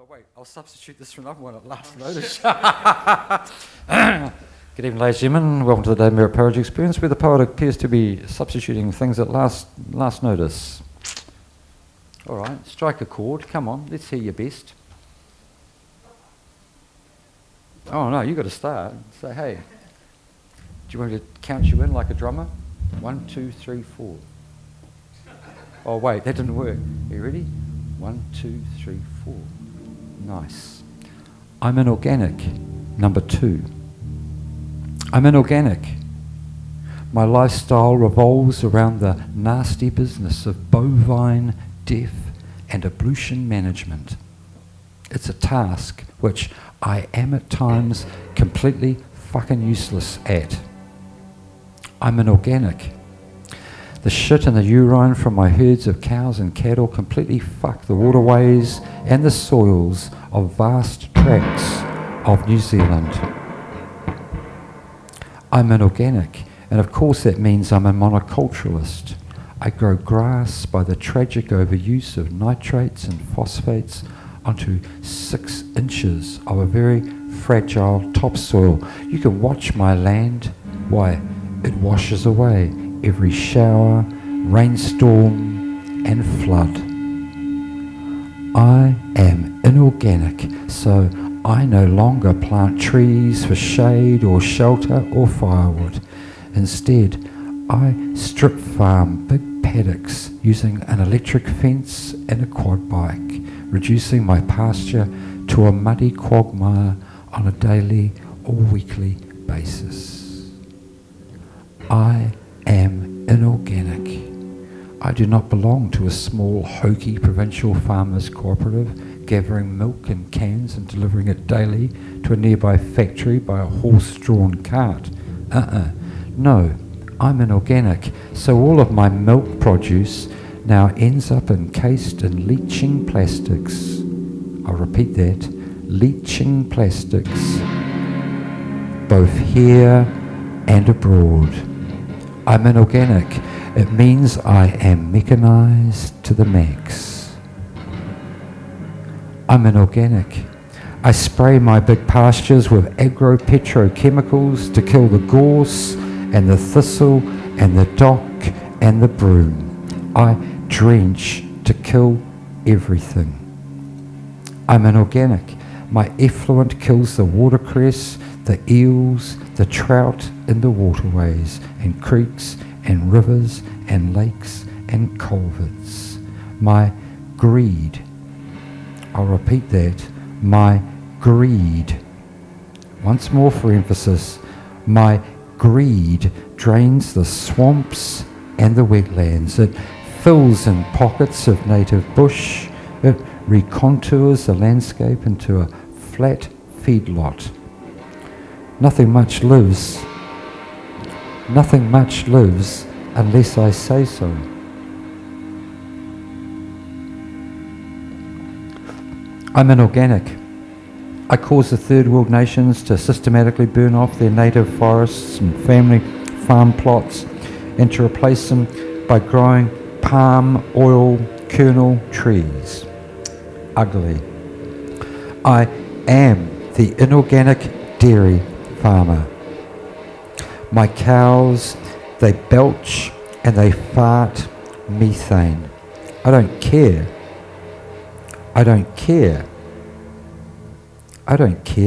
Oh, wait, I'll substitute this for another one at last notice. Good evening, ladies and gentlemen. Welcome to the Day Merritt Poetry Experience, where the poet appears to be substituting things at last notice. All right, strike a chord. Come on, let's hear your best. Oh, no, you've got to start. Say, hey, do you want me to count you in like a drummer? 1, 2, 3, 4. Oh, wait, that didn't work. Are you ready? 1, 2, 3, 4. Nice. I'm inorganic. Number 2. I'm inorganic. My lifestyle revolves around the nasty business of bovine, deaf, and ablution management. It's a task which I am at times completely fucking useless at. I'm inorganic. The shit and the urine from my herds of cows and cattle completely fuck the waterways and the soils of vast tracts of New Zealand. I'm inorganic, and of course that means I'm a monoculturalist. I grow grass by the tragic overuse of nitrates and phosphates onto 6 inches of a very fragile topsoil. You can watch my land. Why, it washes away every shower, rainstorm and flood. I am inorganic, so I no longer plant trees for shade or shelter or firewood. Instead, I strip farm big paddocks using an electric fence and a quad bike, reducing my pasture to a muddy quagmire on a daily or weekly basis. I am inorganic. I do not belong to a small, hokey provincial farmers cooperative, gathering milk in cans and delivering it daily to a nearby factory by a horse-drawn cart. No, I'm inorganic, so all of my milk produce now ends up encased in leaching plastics. I'll repeat that, leaching plastics, both here and abroad. I'm inorganic. It means I am mechanized to the max. I'm inorganic. I spray my big pastures with agro-petrochemicals to kill the gorse and the thistle and the dock and the broom. I drench to kill everything. I'm inorganic. My effluent kills the watercress, the eels, the trout in the waterways and creeks and rivers and lakes and culverts. My greed, I'll repeat that, my greed, once more for emphasis, my greed drains the swamps and the wetlands. It fills in pockets of native bush. It recontours the landscape into a flat feedlot. Nothing much lives unless I say so. I'm inorganic. I cause the third world nations to systematically burn off their native forests and family farm plots and to replace them by growing palm oil kernel trees. Ugly. I am the inorganic dairy farmer. My cows, they belch and they fart methane. I don't care. I don't care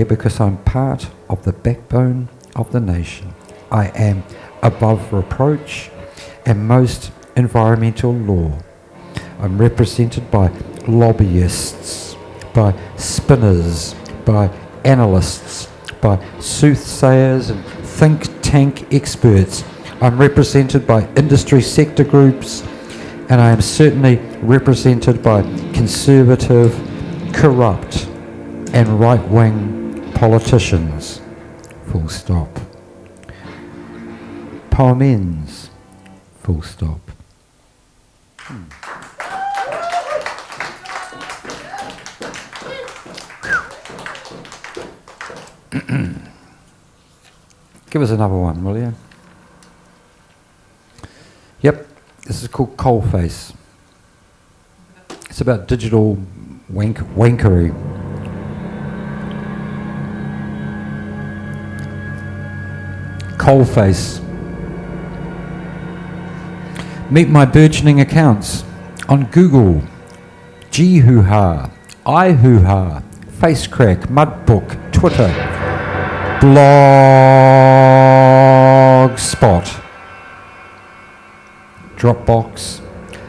because I'm part of the backbone of the nation. I am above reproach and most environmental law. I'm represented by lobbyists, by spinners, by analysts, by soothsayers and think tank experts. I'm represented by industry sector groups, and I am certainly represented by conservative, corrupt, and right-wing politicians. Full stop. Poem ends. Full stop. Give us another one, will you? Yep, this is called Coalface. It's about digital wankery. coalface. Meet my burgeoning accounts on Google, G-hoo-ha, I-hoo-ha, Facecrack, Mudbook, Twitter, Blogspot, Dropbox,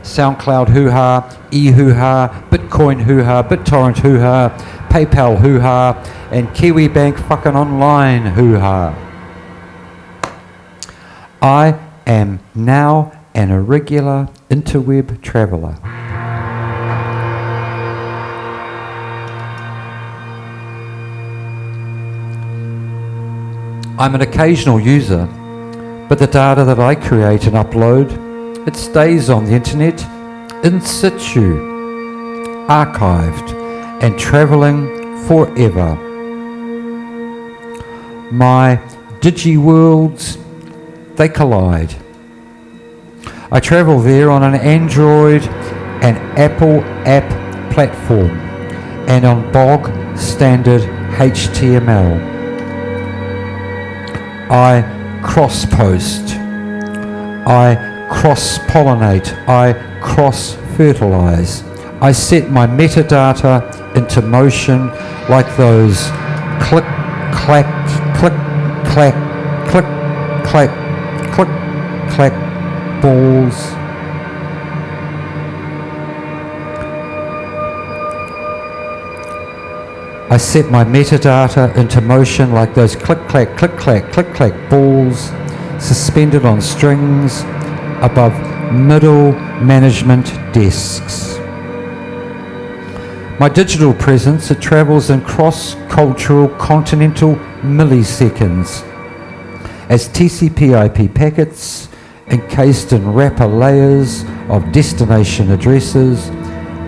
SoundCloud hoo-ha, e-hoo-ha, Bitcoin hoo-ha, BitTorrent hoo-ha, PayPal hoo-ha, and KiwiBank fucking online hoo-ha. I am now an irregular interweb traveller. I'm an occasional user, but the data that I create and upload, it stays on the internet in situ, archived and travelling forever. My digi-worlds, they collide. I travel there on an Android and Apple app platform and on bog standard HTML. I cross-post, I cross-pollinate, I cross-fertilize. I set my metadata into motion like those click, clack, click, clack, click, clack, click, clack balls. I set my metadata into motion like those click, clack, click, clack, click, clack balls suspended on strings above middle management desks. My digital presence, it travels in cross-cultural continental milliseconds as TCP/IP packets encased in wrapper layers of destination addresses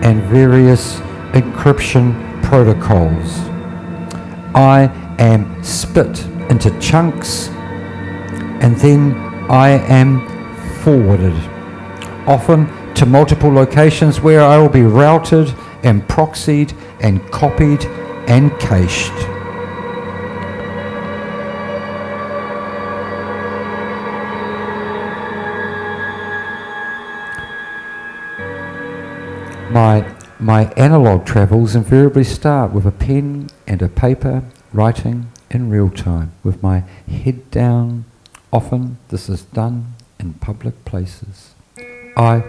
and various encryption protocols. I am split into chunks and then I am forwarded, often to multiple locations where I will be routed and proxied and copied and cached. My analog travels invariably start with a pen and a paper, writing in real time, with my head down. Often this is done in public places. I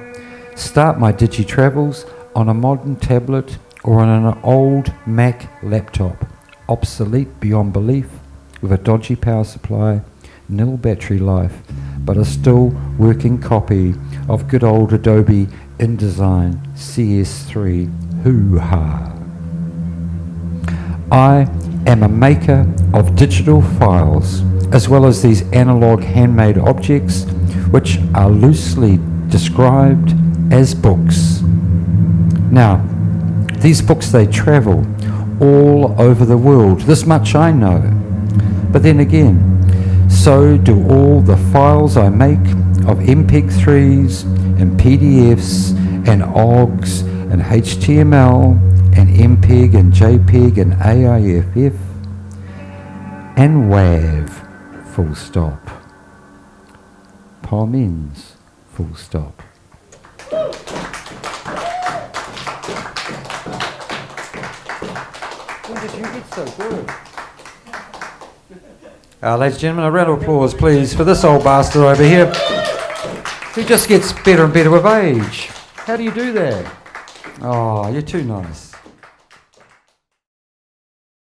start my digi-travels on a modern tablet or on an old Mac laptop, obsolete beyond belief, with a dodgy power supply, nil battery life, but a still working copy of good old Adobe InDesign CS3 hoo-ha. I am a maker of digital files, as well as these analog handmade objects, which are loosely described as books. Now, these books, they travel all over the world. This much I know. But then again, so do all the files I make of MPEG-3s and PDFs and OGGs and HTML and MPEG and JPEG and AIFF and WAV, full stop. Poem ends, full stop. When did you get so good? Ladies and gentlemen, a round of applause, please, for this old bastard over here who just gets better and better with age. How do you do that? Oh, you're too nice.